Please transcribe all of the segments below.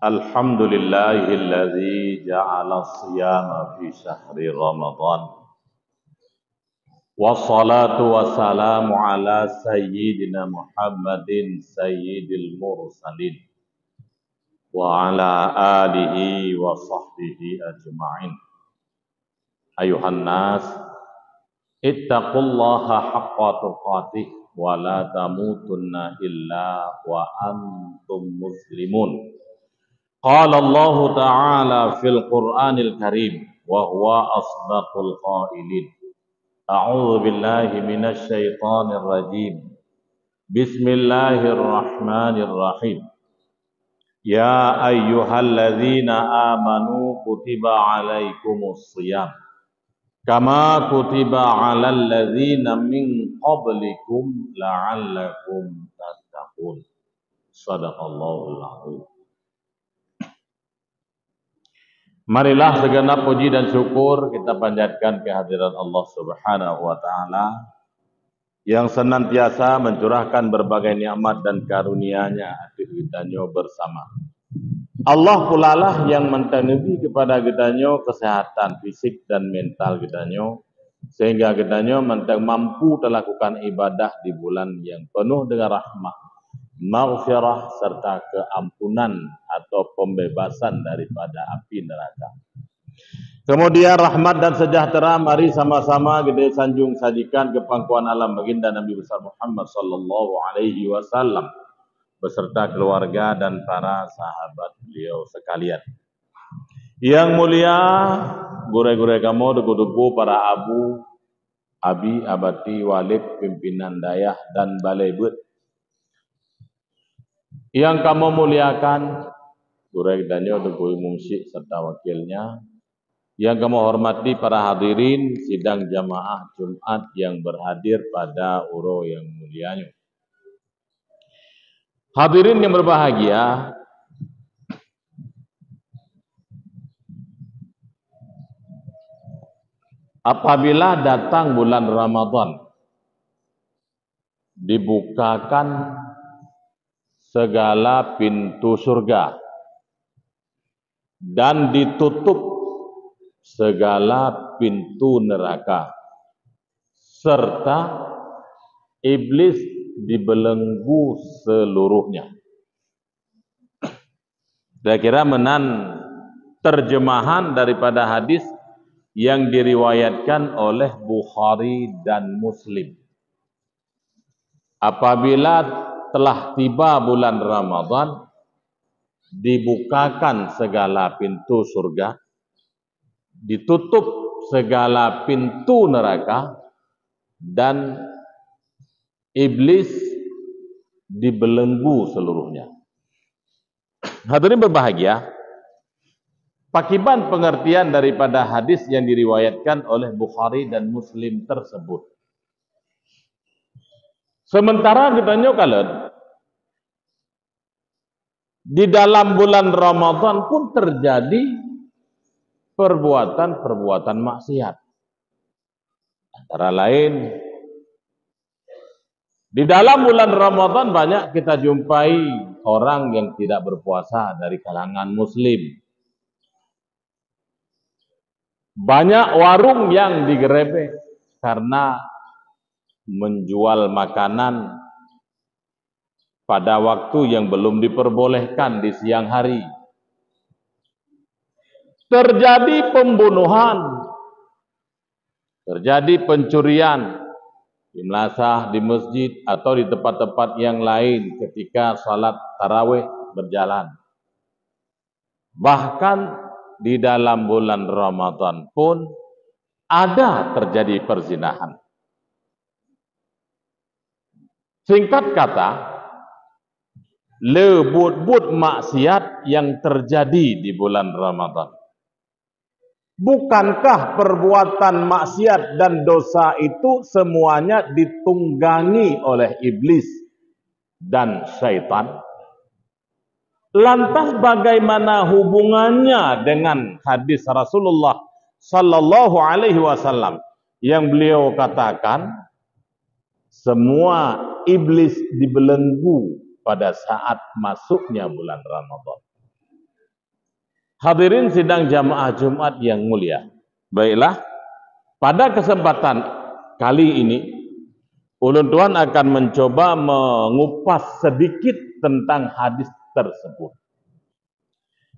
Alhamdulillahilladzi ja'ala as-siyama fi syahri Ramadan. Wassalatu wassalamu ala sayyidina Muhammadin sayyidil mursalin wa ala alihi wa sahbihi ajma'in. Ayuhan nas, ittaqullaha haqqa tuqatih wa la tamutunna illa wa antum muslimun. Qala Allah Ta'ala fil Qur'anil Karim wa huwa asdaqul qailin. A'udzu billahi minasy syaithanir rajim. Bismillahirrahmanirrahim. Ya ayyuhalladzina amanu kutiba 'alaikumus shiyam kama kutiba 'alal ladzina min qablikum la'allakum tattaqun. Shadaqallahul 'azim. Marilah segenap puji dan syukur kita panjatkan kehadiran Allah Subhanahu wa taala yang senantiasa mencurahkan berbagai nikmat dan karunia-Nya atas kita bersama. Allah pula lah yang mentenuhi kepada kita kesehatan fisik dan mental kita sehingga kita mampu melakukan ibadah di bulan yang penuh dengan rahmat, maghfirah serta keampunan atau pembebasan daripada api neraka. Kemudian rahmat dan sejahtera mari sama-sama kita sanjung sajikan ke pangkuan alam baginda Nabi besar Muhammad sallallahu alaihi wasallam beserta keluarga dan para sahabat beliau sekalian. Yang mulia gure-gure kamu, duku-duku para abu, abi, abati, walid, pimpinan dayah dan balebut yang kamu muliakan, gurek danyo duku mumsyik serta wakilnya, yang kamu hormati para hadirin sidang jamaah Jumat yang berhadir pada uro yang mulianya. Hadirin yang berbahagia, apabila datang bulan Ramadan, dibukakan segala pintu surga dan ditutup segala pintu neraka serta iblis dibelenggu seluruhnya. Saya kira menan terjemahan daripada hadis yang diriwayatkan oleh Bukhari dan Muslim. Apabila telah tiba bulan Ramadan, dibukakan segala pintu surga, ditutup segala pintu neraka, dan iblis dibelenggu seluruhnya. Hadirin berbahagia, pakiban pengertian daripada hadis yang diriwayatkan oleh Bukhari dan Muslim tersebut. Sementara kita nyokalan di dalam bulan Ramadan pun terjadi perbuatan-perbuatan maksiat. Antara lain, di dalam bulan Ramadan banyak kita jumpai orang yang tidak berpuasa dari kalangan muslim. Banyak warung yang digerebek karena menjual makanan pada waktu yang belum diperbolehkan di siang hari. Terjadi pembunuhan, terjadi pencurian di melasah, di masjid atau di tempat-tempat yang lain ketika salat tarawih berjalan. Bahkan di dalam bulan Ramadan pun ada terjadi perzinahan. Singkat kata, lebut-but maksiat yang terjadi di bulan Ramadan. Bukankah perbuatan maksiat dan dosa itu semuanya ditunggangi oleh iblis dan syaitan? Lantas bagaimana hubungannya dengan hadis Rasulullah sallallahu alaihi wasallam yang beliau katakan semua iblis dibelenggu pada saat masuknya bulan Ramadan. Hadirin sidang jamaah Jumat yang mulia. Baiklah, pada kesempatan kali ini ulun tuan akan mencoba mengupas sedikit tentang hadis tersebut.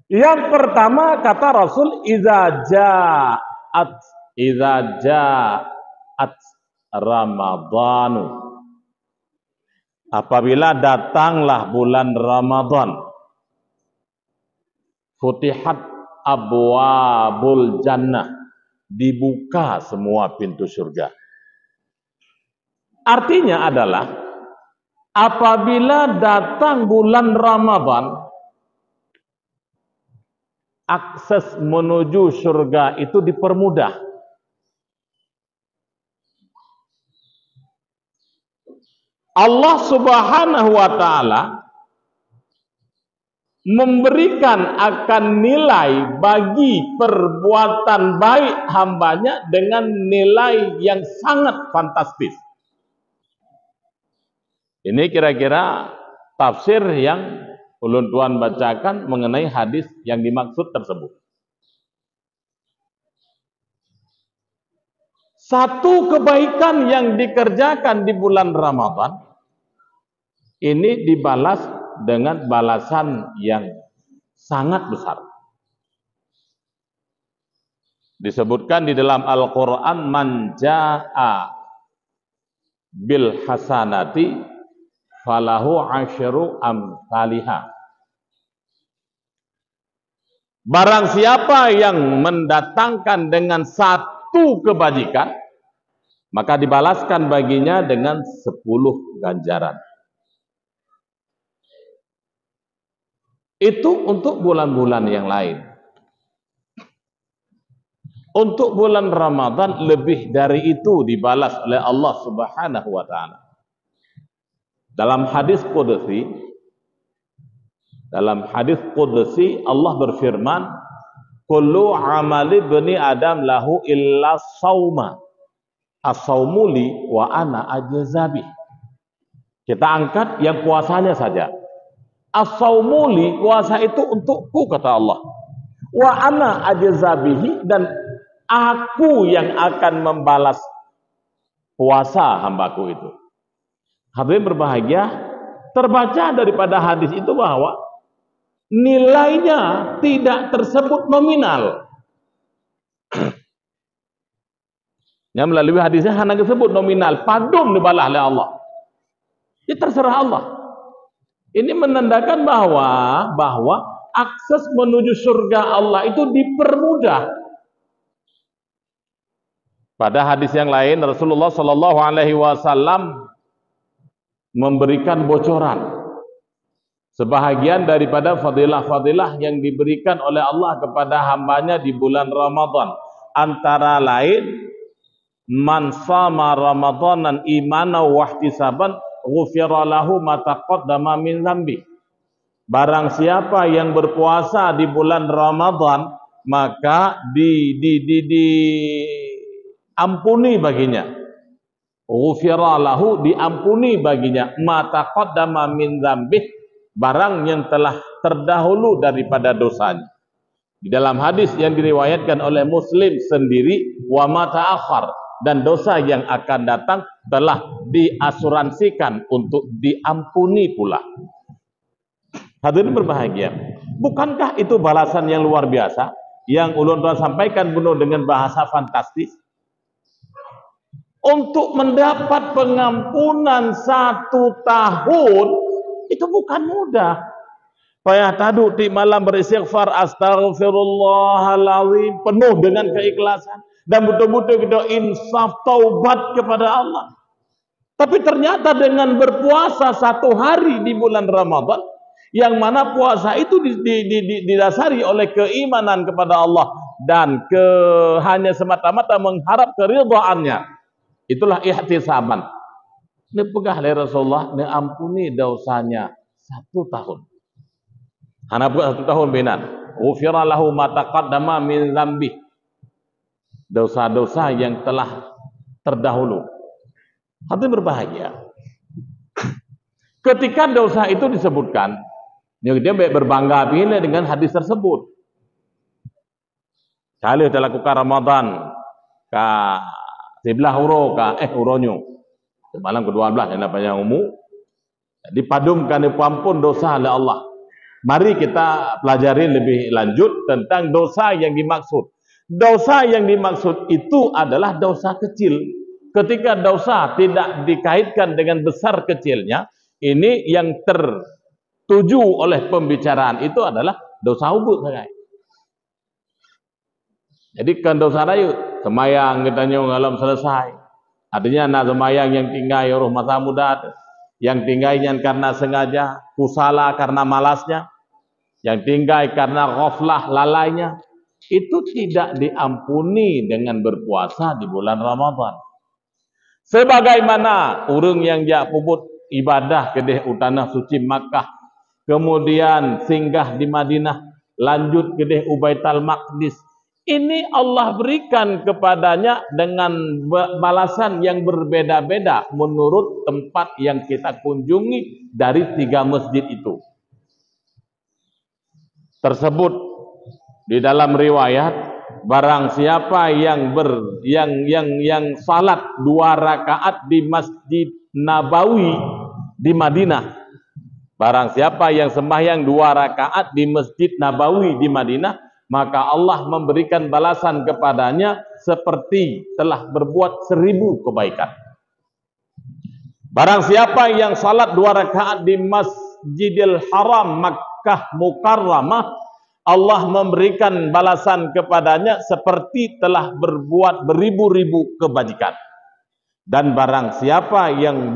Yang pertama kata Rasul, iza ja'at Ramadhanu. Apabila datanglah bulan Ramadan, futihat abwabul jannah, dibuka semua pintu surga. Artinya adalah apabila datang bulan Ramadan, akses menuju surga itu dipermudah. Allah Subhanahu wa taala memberikan akan nilai bagi perbuatan baik hambanya dengan nilai yang sangat fantastis. Ini kira-kira tafsir yang ulun tuan bacakan mengenai hadis yang dimaksud tersebut. Satu kebaikan yang dikerjakan di bulan Ramadan ini dibalas dengan balasan yang sangat besar. Disebutkan di dalam Al-Quran, man ja'a bil hasanati falahu asyru amsalihah. Barang siapa yang mendatangkan dengan satu kebajikan, maka dibalaskan baginya dengan 10 ganjaran. Itu untuk bulan-bulan yang lain. Untuk bulan Ramadan lebih dari itu dibalas oleh Allah Subhanahu wa taala. Dalam hadis qudsi Allah berfirman, kullu amali bani adam lahu illa sauma, as-saumu li wa ana ajzabi. Kita angkat yang puasanya saja. As-saumu li, puasa itu untukku kata Allah. Wa ana ajzabihi, dan aku yang akan membalas puasa hambaku itu. Hadirin berbahagia, terbaca daripada hadis itu bahwa nilainya tidak tersebut nominal. Yang melalui hadisnya hanya disebut nominal, padum dibalas oleh Allah. Itu terserah Allah. Ini menandakan bahwa akses menuju surga Allah itu dipermudah. Pada hadis yang lain Rasulullah Shallallahu Alaihi Wasallam memberikan bocoran sebahagian daripada fadilah-fadilah yang diberikan oleh Allah kepada hambanya di bulan Ramadan. Antara lain, man shama ramadanan imanan wa ihtisaban ghufira lahu ma taqaddama min dzambi. Barang siapa yang berpuasa di bulan Ramadan, maka diampuni baginya. Ghufira lahu, diampuni baginya ma taqaddama min dzambi, barang yang telah terdahulu daripada dosanya. Di dalam hadis yang diriwayatkan oleh Muslim sendiri, wa ma ta'akhkhar, dan dosa yang akan datang telah diasuransikan untuk diampuni pula. Hadirin berbahagia, bukankah itu balasan yang luar biasa yang ulun tuan sampaikan penuh dengan bahasa fantastis? Untuk mendapat pengampunan 1 tahun itu bukan mudah. Payah tadu di malam beristighfar, astaghfirullahaladzim, penuh dengan keikhlasan, dan betul-betul kita insaf taubat kepada Allah. Tapi ternyata dengan berpuasa 1 hari di bulan Ramadan, yang mana puasa itu didasari oleh keimanan kepada Allah dan hanya semata-mata mengharap keridhaannya, itulah ihtisaban. Ini pegah oleh Rasulullah, ini ampuni dosanya 1 tahun. Hana bukan 1 tahun benar. Ghufira lahu ma taqaddama min dzambi. Dosa-dosa yang telah terdahulu. Hati berbahagia. Ketika dosa itu disebutkan, dia berbangga bila dengan hadis tersebut. Kalau kita lakukan Ramadan ka 11 huro ka huronyo. Malam ke-12 yang namanya umum. Dipadumkan dipampun dosa oleh Allah. Mari kita pelajari lebih lanjut tentang dosa yang dimaksud. Dosa yang dimaksud itu adalah dosa kecil. Ketika dosa tidak dikaitkan dengan besar kecilnya, ini yang tertuju oleh pembicaraan itu adalah dosa ubud. Jadi kan dosa rayu, semayang kita ngalam selesai. Artinya nak semayang yang tinggal ya masa muda, yang tinggalnya karena sengaja, kusala karena malasnya, yang tinggal karena ghaflah lalainya, itu tidak diampuni dengan berpuasa di bulan Ramadan. Sebagaimana orang yang dia puput ibadah ke tanah suci Makkah, kemudian singgah di Madinah, lanjut ke Baitul Maqdis, ini Allah berikan kepadanya dengan balasan yang berbeda-beda menurut tempat yang kita kunjungi dari 3 masjid itu. Tersebut di dalam riwayat, barang siapa yang salat 2 rakaat di Masjid Nabawi di Madinah, barang siapa yang sembahyang 2 rakaat di Masjid Nabawi di Madinah, maka Allah memberikan balasan kepadanya seperti telah berbuat 1000 kebaikan. Barang siapa yang salat 2 rakaat di Masjidil Haram Makkah Mukarramah, Allah memberikan balasan kepadanya seperti telah berbuat beribu-ribu kebajikan. Dan barang siapa yang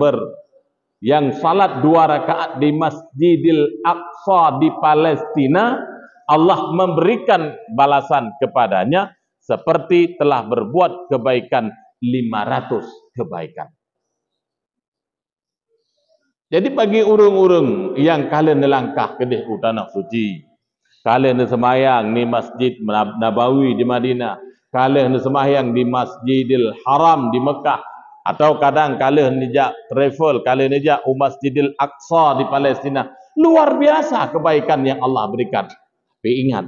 salat 2 rakaat di Masjidil Aqsa di Palestina, Allah memberikan balasan kepadanya seperti telah berbuat kebaikan 500 kebaikan. Jadi bagi urung-urung yang kalian nelangkah ke tanah suci, kalian semayang di Masjid Nabawi di Madinah, kalian semayang di Masjidil Haram di Mekah, atau kadang kalian nijak travel, kalian nijak Masjidil Aqsa di Palestina, luar biasa kebaikan yang Allah berikan. Tapi ingat,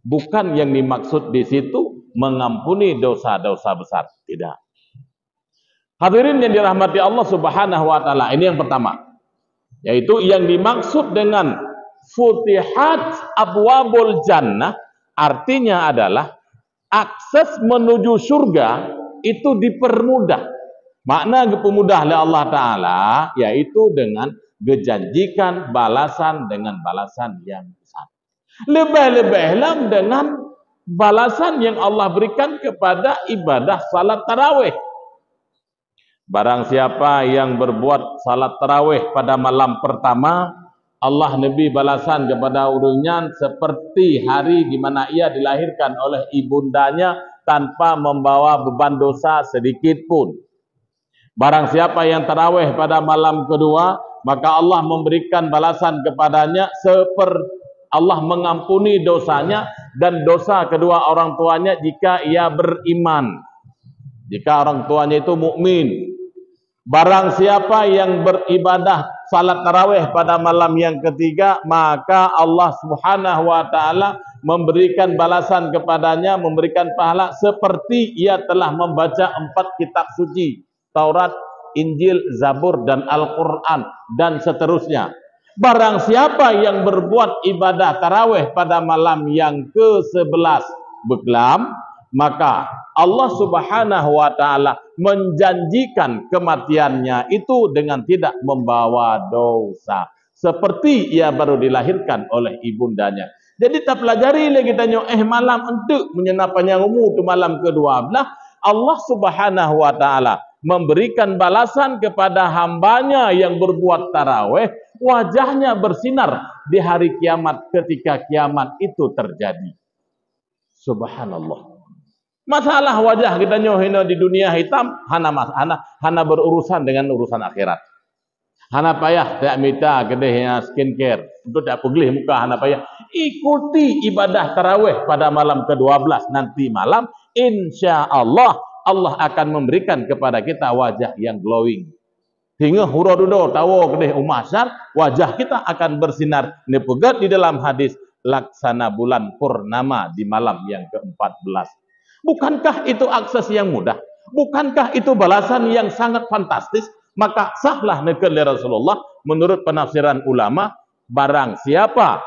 bukan yang dimaksud di situ mengampuni dosa-dosa besar, tidak. Hadirin yang dirahmati Allah Subhanahu wa taala, ini yang pertama, yaitu yang dimaksud dengan futihat abwabul jannah, artinya adalah akses menuju surga itu dipermudah. Makna dipermudah oleh Allah taala yaitu dengan dijanjikan balasan dengan balasan yang besar. Lebih-lebih dengan balasan yang Allah berikan kepada ibadah salat tarawih. Barang siapa yang berbuat salat tarawih pada malam pertama, Allah Nabi balasan kepada urungnya seperti hari di mana ia dilahirkan oleh ibundanya tanpa membawa beban dosa sedikit pun. Barang siapa yang tarawih pada malam kedua, maka Allah memberikan balasan kepadanya seperti Allah mengampuni dosanya dan dosa kedua orang tuanya jika ia beriman. Jika orang tuanya itu mukmin. Barang siapa yang beribadah salat tarawih pada malam yang ketiga, maka Allah Subhanahu wa taala memberikan balasan kepadanya, memberikan pahala seperti ia telah membaca 4 kitab suci, Taurat, Injil, Zabur dan Al-Qur'an dan seterusnya. Barang siapa yang berbuat ibadah tarawih pada malam yang ke-11 beklam, maka Allah Subhanahu wa taala menjanjikan kematiannya itu dengan tidak membawa dosa, seperti ia baru dilahirkan oleh ibundanya. Jadi kita pelajari lagi tanya malam untuk menyenapannya umur tu malam ke-12, Allah Subhanahu wa taala memberikan balasan kepada hambanya yang berbuat tarawih, wajahnya bersinar di hari kiamat ketika kiamat itu terjadi. Subhanallah. Masalah wajah kita nyohina di dunia hitam, hana berurusan dengan urusan akhirat. Hana payah tak minta kedehnya skincare untuk tak pegelih muka, hana payah. Ikuti ibadah tarawih pada malam ke-12 nanti malam, insya Allah Allah akan memberikan kepada kita wajah yang glowing. Hingga hura dudo tawo kedeh umasar, wajah kita akan bersinar. Ini pegat di dalam hadis, laksana bulan purnama di malam yang ke-14. Bukankah itu akses yang mudah? Bukankah itu balasan yang sangat fantastis? Maka sahlah nekel Rasulullah menurut penafsiran ulama, barang siapa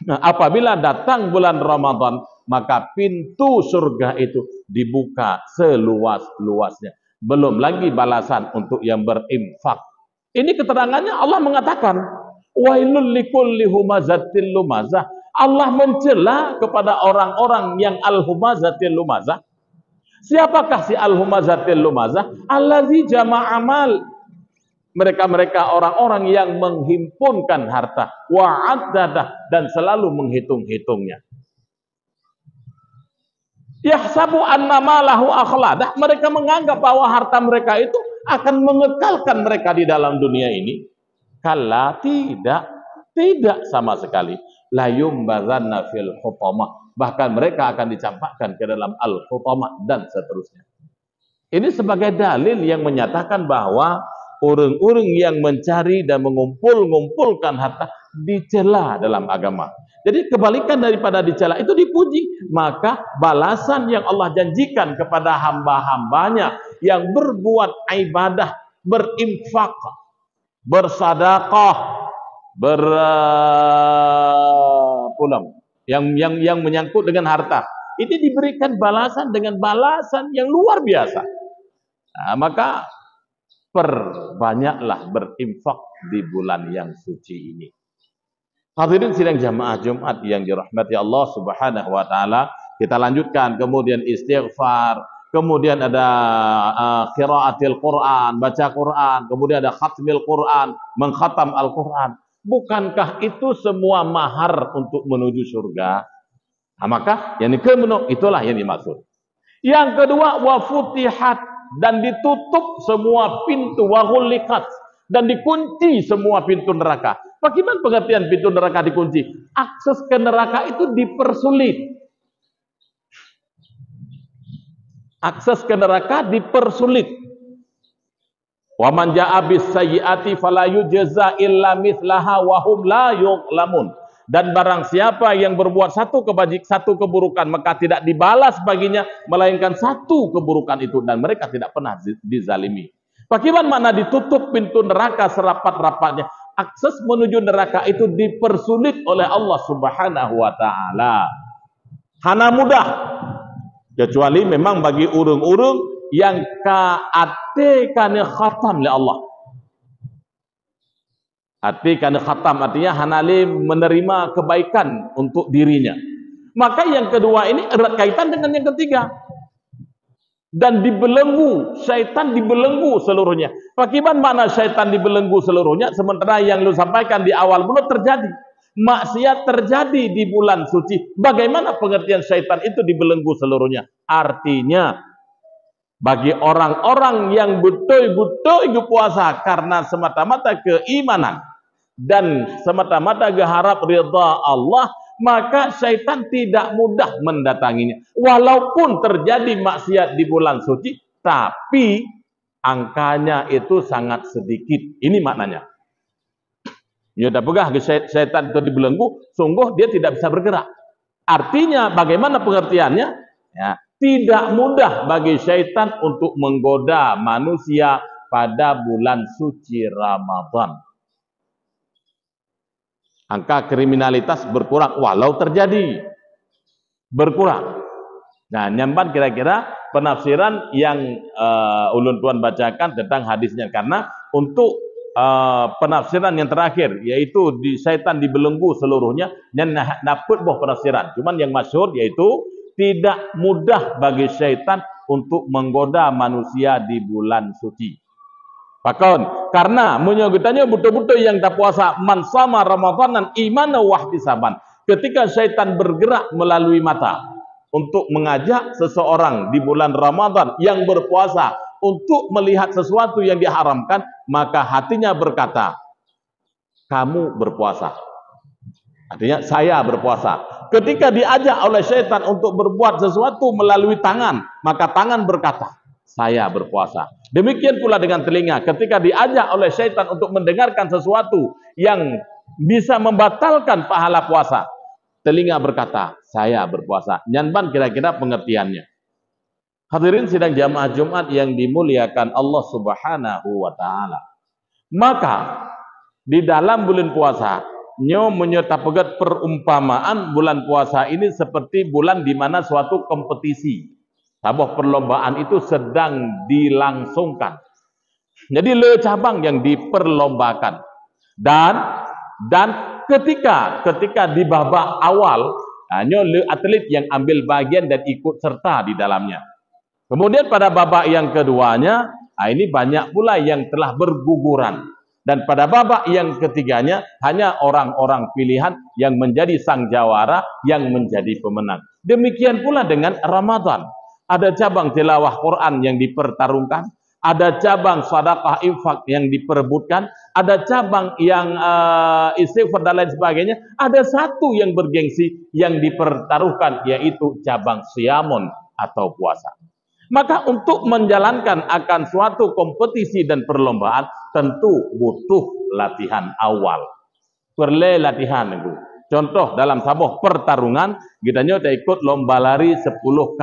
apabila datang bulan Ramadan, maka pintu surga itu dibuka seluas-luasnya. Belum lagi balasan untuk yang berinfak. Ini keterangannya Allah mengatakan, wailul likulli humazatil lumazah. Allah mencela kepada orang-orang yang al-humazatil lumazah. Siapakah si al-humazatil lumazah? Allazi jama'amal. Mereka-mereka orang-orang yang menghimpunkan harta, wa'addadah, dan selalu menghitung-hitungnya. Yahsabu annama lahu akhladah. Mereka menganggap bahwa harta mereka itu akan mengekalkan mereka di dalam dunia ini. Kala tidak sama sekali. La yumbazanna fil hutamah. Bahkan mereka akan dicampakkan ke dalam al-hutamah dan seterusnya. Ini sebagai dalil yang menyatakan bahwa orang-orang yang mencari dan mengumpulkan harta dicela dalam agama. Jadi kebalikan daripada dicela itu dipuji. Maka balasan yang Allah janjikan kepada hamba-hambanya yang berbuat ibadah, berinfak, bersedekah, berpulang, yang menyangkut dengan harta, ini diberikan balasan dengan balasan yang luar biasa. Nah, maka perbanyaklah berinfak di bulan yang suci ini. Hadirin sidang jamaah Jumat yang dirahmati Allah Subhanahu wa taala, kita lanjutkan. Kemudian istighfar, kemudian ada qiraatil Quran, baca Quran, kemudian ada khatmil Quran, mengkhatam Al-Quran. Bukankah itu semua mahar untuk menuju surga? Nah, maka yang kedua itulah yang dimaksud. Yang kedua, wa futihat, dan ditutup semua pintu, wa ghuliqat, dan dikunci semua pintu neraka. Bagaimana pengertian pintu neraka dikunci? Akses ke neraka itu dipersulit. Akses ke neraka dipersulit. Wa man jaa bis sayyiati fala yujza illa mithlaha wa hum la yuqlamun. Dan barang siapa yang berbuat satu keburukan, maka tidak dibalas baginya melainkan satu keburukan itu, dan mereka tidak pernah dizalimi. Bagaimana makna ditutup pintu neraka serapat-rapatnya? Akses menuju neraka itu dipersulit oleh Allah Subhanahu wa taala. Hana mudah, kecuali memang bagi urung-urung yang kaatekane khatam oleh Allah. Atekane khatam artinya hanali menerima kebaikan untuk dirinya. Maka yang kedua ini erat kaitan dengan yang ketiga. Dan dibelenggu, syaitan dibelenggu seluruhnya. Bagaimana makna syaitan dibelenggu seluruhnya? Sementara yang lu sampaikan di awal belum terjadi. Maksiat terjadi di bulan suci. Bagaimana pengertian syaitan itu dibelenggu seluruhnya? Artinya, bagi orang-orang yang betul-betul puasa karena semata-mata keimanan dan semata-mata berharap ridha Allah, maka syaitan tidak mudah mendatanginya. Walaupun terjadi maksiat di bulan suci, tapi angkanya itu sangat sedikit. Ini maknanya. Ya udah pegah syaitan itu dibelenggu, sungguh dia tidak bisa bergerak. Artinya bagaimana pengertiannya? Ya, tidak mudah bagi syaitan untuk menggoda manusia pada bulan suci Ramadan. Angka kriminalitas berkurang walau terjadi. Berkurang. Nah, nyamban kira-kira penafsiran yang ulun tuan bacakan tentang hadisnya. Karena untuk penafsiran yang terakhir, yaitu syaitan dibelenggu seluruhnya, yang dapat boh penafsiran. Cuman yang masyhur yaitu tidak mudah bagi syaitan untuk menggoda manusia di bulan suci. Pakon, karena menyogitannya betul-betul yang tak puasa man sama Ramadanan imana wahtisaban. Ketika syaitan bergerak melalui mata untuk mengajak seseorang di bulan Ramadan yang berpuasa untuk melihat sesuatu yang diharamkan, maka hatinya berkata, kamu berpuasa. Artinya saya berpuasa. Ketika diajak oleh syaitan untuk berbuat sesuatu melalui tangan, maka tangan berkata, saya berpuasa. Demikian pula dengan telinga. Ketika diajak oleh syaitan untuk mendengarkan sesuatu yang bisa membatalkan pahala puasa, telinga berkata, saya berpuasa. Nyanban kira-kira pengertiannya. Hadirin sidang jamaah Jumat yang dimuliakan Allah Subhanahu wa taala. Maka di dalam bulan puasa, nyo menyerta pegat perumpamaan bulan puasa ini seperti bulan di mana suatu kompetisi. Sebuah perlombaan itu sedang dilangsungkan. Jadi le cabang yang diperlombakan. Dan ketika di babak awal, nyo le atlet yang ambil bagian dan ikut serta di dalamnya. Kemudian pada babak yang keduanya, ini banyak pula yang telah berguguran. Dan pada babak yang ketiganya, hanya orang-orang pilihan yang menjadi sang jawara, yang menjadi pemenang. Demikian pula dengan Ramadan. Ada cabang tilawah Quran yang dipertarungkan, ada cabang sedekah infak yang diperebutkan, ada cabang yang istighfar dan lain sebagainya, ada satu yang bergengsi yang dipertaruhkan, yaitu cabang siamun atau puasa. Maka untuk menjalankan akan suatu kompetisi dan perlombaan tentu butuh latihan awal. Perlu latihan itu. Contoh dalam sebuah pertarungan, kita nyoba ikut lomba lari 10K.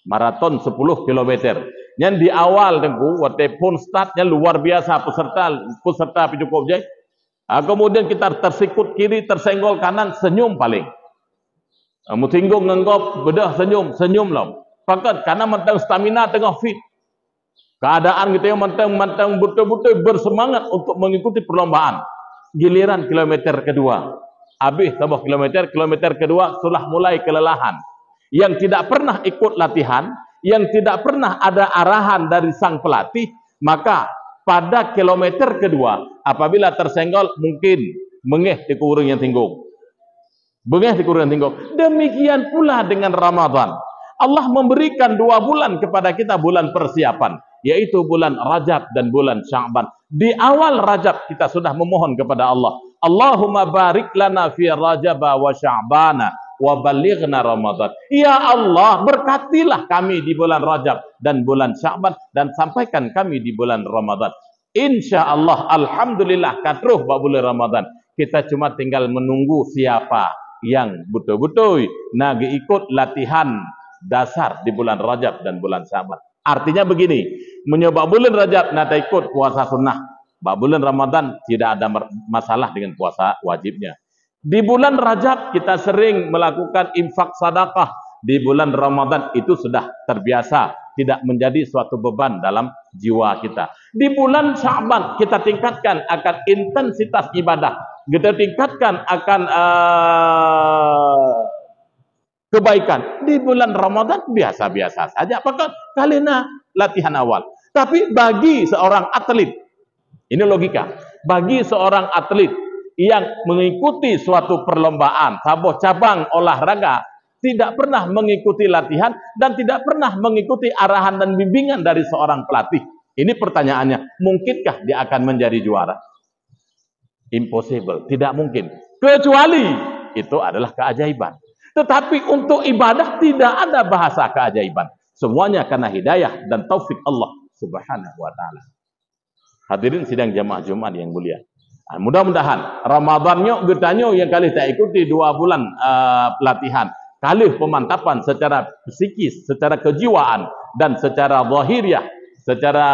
Maraton 10 km. Yang di awal tengku, walaupun startnya luar biasa peserta cukup jai. Kemudian kita tersikut kiri, tersenggol kanan, senyum paling. Mutinggung ngenggop, bedah senyum loh. Fakat karena mentang stamina tengah fit. Keadaan kita yang mentang betul-betul bersemangat untuk mengikuti perlombaan. Giliran kilometer kedua. Habis tambah kilometer kedua sudah mulai kelelahan. Yang tidak pernah ikut latihan, yang tidak pernah ada arahan dari sang pelatih, maka pada kilometer kedua apabila tersenggol mungkin mengeh di kurung yang tinggung. Demikian pula dengan Ramadan. Allah memberikan 2 bulan kepada kita, bulan persiapan, yaitu bulan Rajab dan bulan Sya'ban. Di awal Rajab kita sudah memohon kepada Allah, Allahumma barik lana fi Rajab wa Sya'bana wa balighna Ramadan. Ya Allah, berkatilah kami di bulan Rajab dan bulan Sya'ban, dan sampaikan kami di bulan Ramadan. Insya Allah, alhamdulillah katruh bulan Ramadan. Kita cuma tinggal menunggu siapa yang betul-betul nagi ikut latihan dasar di bulan Rajab dan bulan Sya'ban. Artinya begini, menyoba bulan Rajab nata ikut puasa sunnah. Bulan Ramadan tidak ada masalah dengan puasa wajibnya. Di bulan Rajab kita sering melakukan infak sedekah. Di bulan Ramadan itu sudah terbiasa, tidak menjadi suatu beban dalam jiwa kita. Di bulan Sya'ban kita tingkatkan akan intensitas ibadah. Kita tingkatkan akan kebaikan. Di bulan Ramadan biasa-biasa saja. Apakah kalina latihan awal. Tapi bagi seorang atlet, ini logika, bagi seorang atlet yang mengikuti suatu perlombaan, sebuah cabang olahraga, tidak pernah mengikuti latihan dan tidak pernah mengikuti arahan dan bimbingan dari seorang pelatih. Ini pertanyaannya, mungkinkah dia akan menjadi juara? Impossible, tidak mungkin. Kecuali itu adalah keajaiban. Tetapi untuk ibadah tidak ada bahasa keajaiban. Semuanya karena hidayah dan taufik Allah Subhanahu wa taala. Hadirin sidang jamaah Jumat yang mulia. Mudah-mudahan Ramadannya getanyo yang kali tak ikuti 2 bulan pelatihan, kali pemantapan secara psikis, secara kejiwaan dan secara zahiriah, secara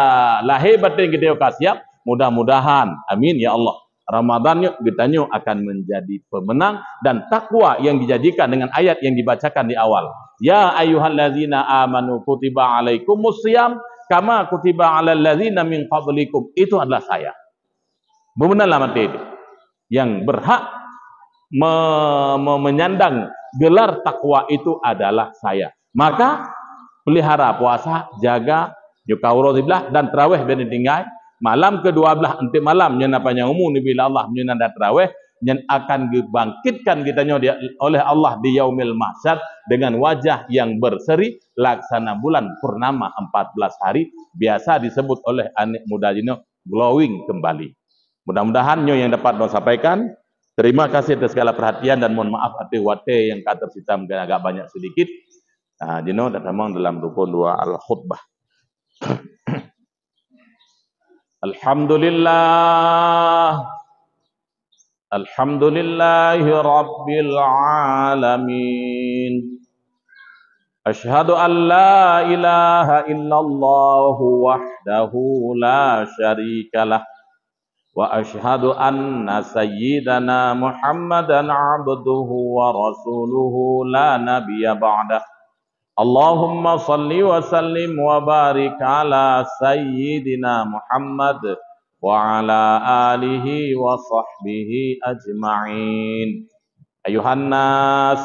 lahir batin kita siap. Mudah-mudahan, amin ya Allah. Ramadannya getanyo akan menjadi pemenang dan takwa yang dijanjikan dengan ayat yang dibacakan di awal. Ya ayyuhallazina amanu kutiba alaikumusiyam kama kutiba alal ladzina min qablikum. Itu adalah saya. Bebenarlah mati yang berhak menyandang gelar takwa itu adalah saya. Maka pelihara puasa, jaga yukaurudillah dan tarawih ben tinggal. Malam ke-12 nanti malam yang apa yang umum bila Allah menyunanda tarawih yang akan dibangkitkan kita oleh Allah di yaumil mahsyar dengan wajah yang berseri laksana bulan purnama 14 hari, biasa disebut oleh anak muda jino glowing kembali. Mudah-mudahan yang dapat saya sampaikan. Terima kasih atas segala perhatian dan mohon maaf atas wate yang kata kita mungkin agak banyak sedikit. Jino datang dalam rukun 2 al-khutbah. Alhamdulillah Alhamdulillahi Rabbil Alamin. Ashhadu an la ilaha illallah wahdahu la syarikalah. Wa ashhadu anna sayyidana Muhammadan abduhu wa rasuluhu la nabiyya ba'dah. Allahumma salli wa sallim wa barik ala sayyidina Muhammad wa ala alihi wa sahbihi ajma'in. Ayuhan nas,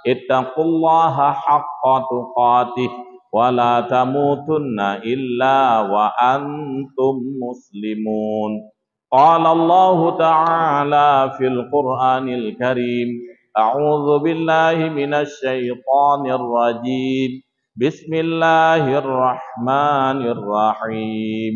ittaqullaha haqqa tuqatih wa la tamutunna illa wa antum muslimun. Qala Allah ta'ala fil Qur'anil Karim. أعوذ بالله من الشيطان الرجيم بسم الله الرحمن الرحيم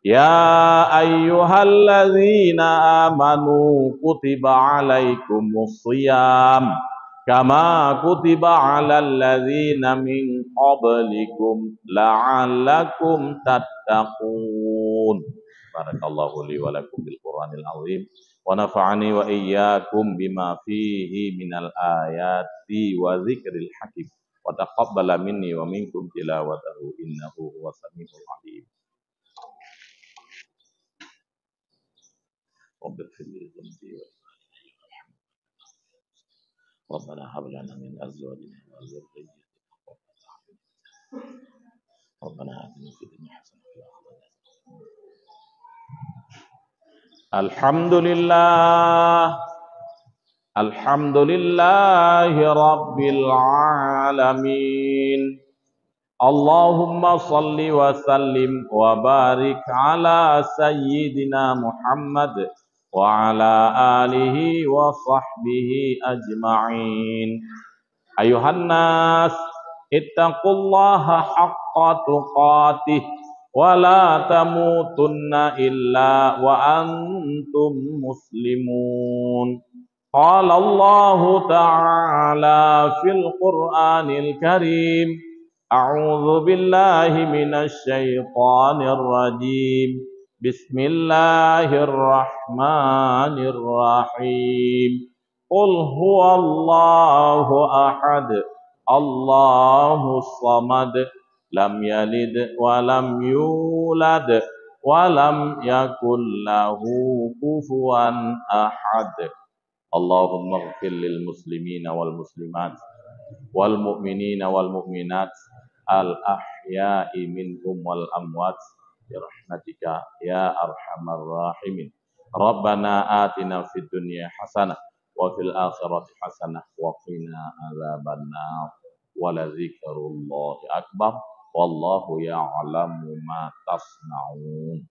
يا أيها الذين آمنوا كتب عليكم الصيام كما كتب على الذين من قبلكم لعلكم تتقون. Barakallahu li wa lakum bil Qur'anil azim wa nafa'ani wa iyyakum bima fihi minal ayati wa dzikril hakim wa taqabbala minni wa minkum tilawatahu innahu huwas samiul alim. Rabbighfir li dhanbi wa rabbana hab lana min azwajina wa dhurriyyatina qurrata a'yun rabbana atina fid dunya hasanah wa fil akhirati. Alhamdulillah, alhamdulillahi rabbil alamin. Allahumma salli wa sallim wa barik ala sayyidina Muhammad wa ala alihi wa sahbihi ajma'in. Ayuhan nas, ittaqullaha haqqa tuqatih wa la tamutunna illa wa antum muslimun. Qala Allah ta'ala fil Qur'anil Karim. A'udzu billahi minasy syaithanir rajim. Bismillahirrahmanirrahim. Qul huwallahu ahad. Allahus samad. Lam yalid wa lam yulad wa lam yakul lahu kufuwan ahad. Allahumma ighfir lil muslimina wal muslimat wal mu'minina wal mu'minat al ahya'i minhum wal amwat bi rahmatika ya arhamar rahimin. Rabbana atina fid dunya hasanah wa fil akhirati hasanah wa qina adzabannar. Wa la dzikrullahi akbar. Wallahu ya'lamu ma tasna'un.